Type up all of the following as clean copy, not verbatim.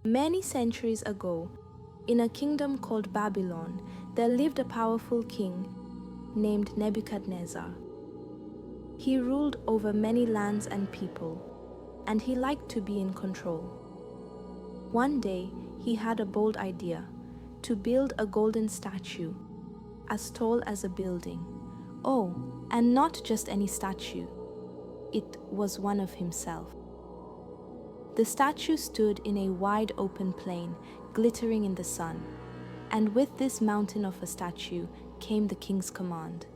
Many centuries ago, in a kingdom called Babylon, there lived a powerful king named Nebuchadnezzar. He ruled over many lands and people, and he liked to be in control. One day, he had a bold idea to build a golden statue as tall as a building. Oh, and not just any statue. It was one of himself. The statue stood in a wide open plain, glittering in the sun, and with this mountain of a statue came the king's command.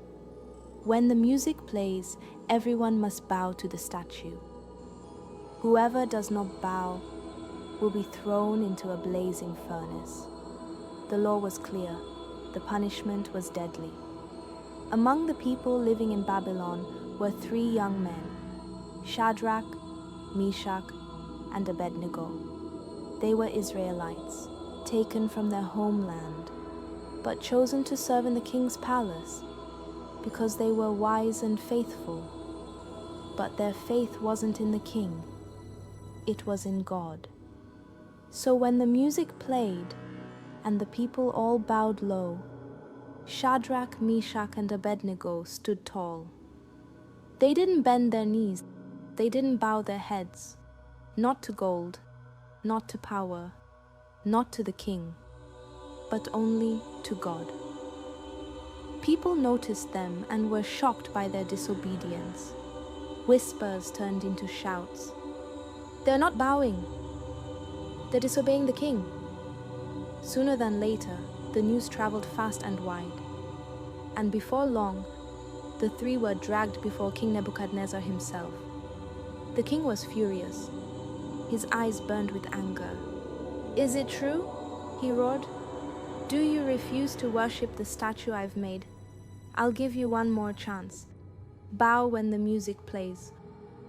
When the music plays, everyone must bow to the statue. Whoever does not bow will be thrown into a blazing furnace. The law was clear. The punishment was deadly. Among the people living in Babylon were 3 young men, Shadrach, Meshach, and Abednego. They were Israelites, taken from their homeland, but chosen to serve in the king's palace because they were wise and faithful. But their faith wasn't in the king, it was in God. So when the music played and the people all bowed low, Shadrach, Meshach, and Abednego stood tall. They didn't bend their knees, they didn't bow their heads, not to gold, not to power, not to the king, but only to God. People noticed them and were shocked by their disobedience. Whispers turned into shouts. They're not bowing. They're disobeying the king. Sooner than later, the news traveled fast and wide. And before long, the 3 were dragged before King Nebuchadnezzar himself. The king was furious. His eyes burned with anger. "Is it true?" he roared. "Do you refuse to worship the statue I've made? I'll give you one more chance. Bow when the music plays,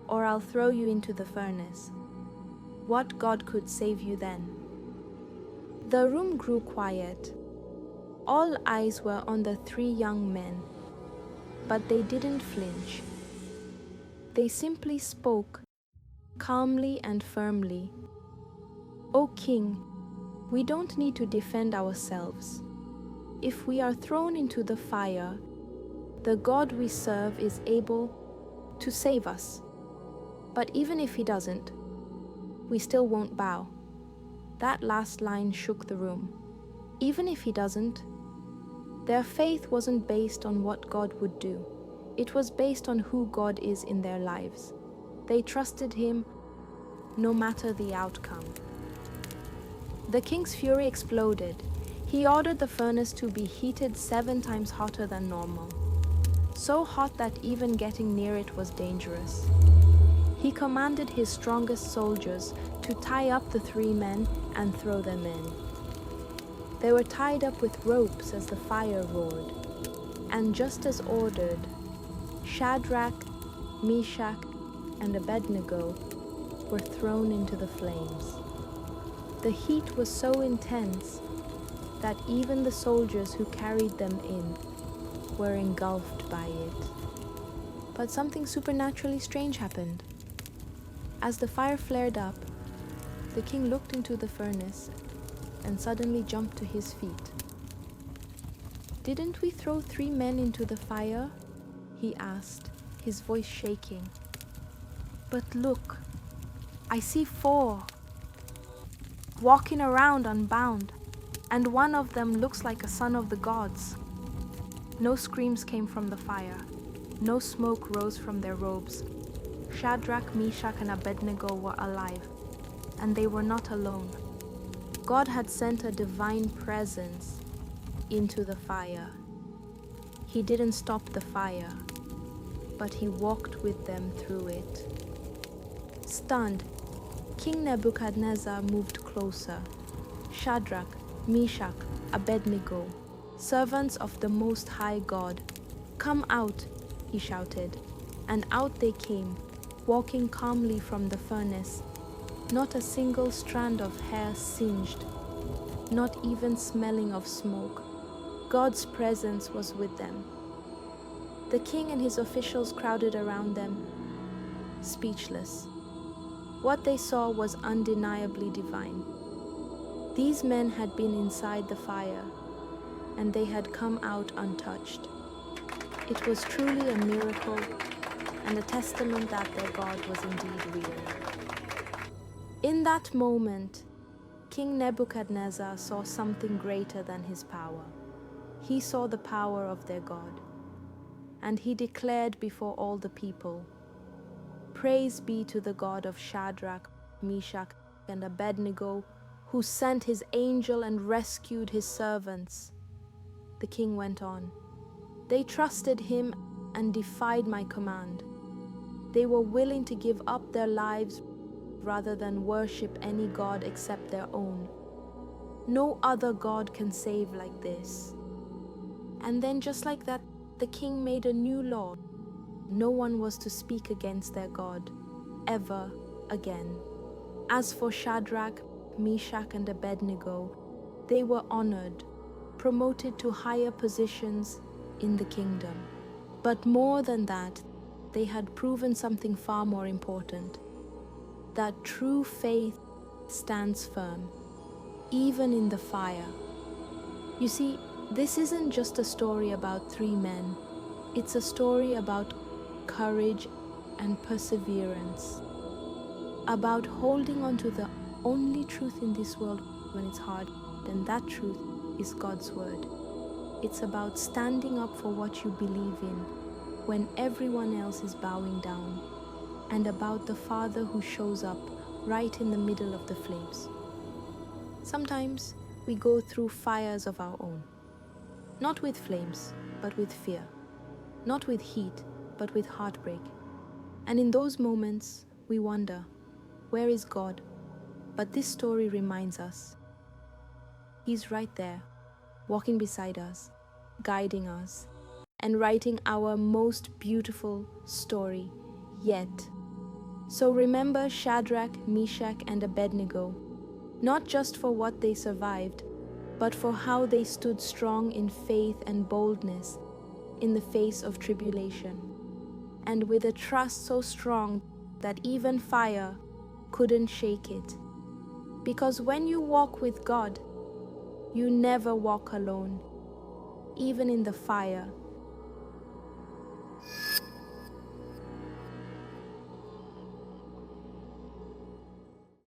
or I'll throw you into the furnace. What God could save you then?" The room grew quiet. All eyes were on the 3 young men, but they didn't flinch. They simply spoke, calmly and firmly. "O King, we don't need to defend ourselves. If we are thrown into the fire, the God we serve is able to save us. But even if he doesn't, we still won't bow." That last line shook the room. Even if he doesn't, their faith wasn't based on what God would do. It was based on who God is in their lives. They trusted him no matter the outcome. The king's fury exploded. He ordered the furnace to be heated 7 times hotter than normal, so hot that even getting near it was dangerous. He commanded his strongest soldiers to tie up the 3 men and throw them in. They were tied up with ropes as the fire roared, and just as ordered, Shadrach, Meshach, and Abednego were thrown into the flames. The heat was so intense that even the soldiers who carried them in were engulfed by it. But something supernaturally strange happened. As the fire flared up, the king looked into the furnace and suddenly jumped to his feet. "Didn't we throw 3 men into the fire?" he asked, his voice shaking. "But look, I see 4 walking around unbound, and one of them looks like a son of the gods." No screams came from the fire. No smoke rose from their robes. Shadrach, Meshach, and Abednego were alive, and they were not alone. God had sent a divine presence into the fire. He didn't stop the fire, but he walked with them through it. Stunned, King Nebuchadnezzar moved closer. "Shadrach, Meshach, Abednego, servants of the Most High God, come out," he shouted. And out they came, walking calmly from the furnace. Not a single strand of hair singed, not even smelling of smoke. God's presence was with them. The king and his officials crowded around them, speechless. What they saw was undeniably divine. These men had been inside the fire, and they had come out untouched. It was truly a miracle and a testament that their God was indeed real. In that moment, King Nebuchadnezzar saw something greater than his power. He saw the power of their God, and he declared before all the people, "Praise be to the God of Shadrach, Meshach, and Abednego, who sent his angel and rescued his servants." The king went on, "They trusted him and defied my command. They were willing to give up their lives rather than worship any god except their own. No other god can save like this." And then just like that, the king made a new law. No one was to speak against their God ever again. As for Shadrach, Meshach, and Abednego, they were honored, promoted to higher positions in the kingdom. But more than that, they had proven something far more important, that true faith stands firm, even in the fire. You see, this isn't just a story about three men. It's a story about courage and perseverance, about holding on to the only truth in this world when it's hard, and that truth is God's word. It's about standing up for what you believe in when everyone else is bowing down, and about the Father who shows up right in the middle of the flames. Sometimes we go through fires of our own, not with flames, but with fear, not with heat, but with heartbreak. And in those moments, we wonder, where is God? But this story reminds us, He's right there, walking beside us, guiding us, and writing our most beautiful story yet. So remember Shadrach, Meshach, and Abednego, not just for what they survived, but for how they stood strong in faith and boldness in the face of tribulation, and with a trust so strong that even fire couldn't shake it. Because when you walk with God, you never walk alone. Even in the fire,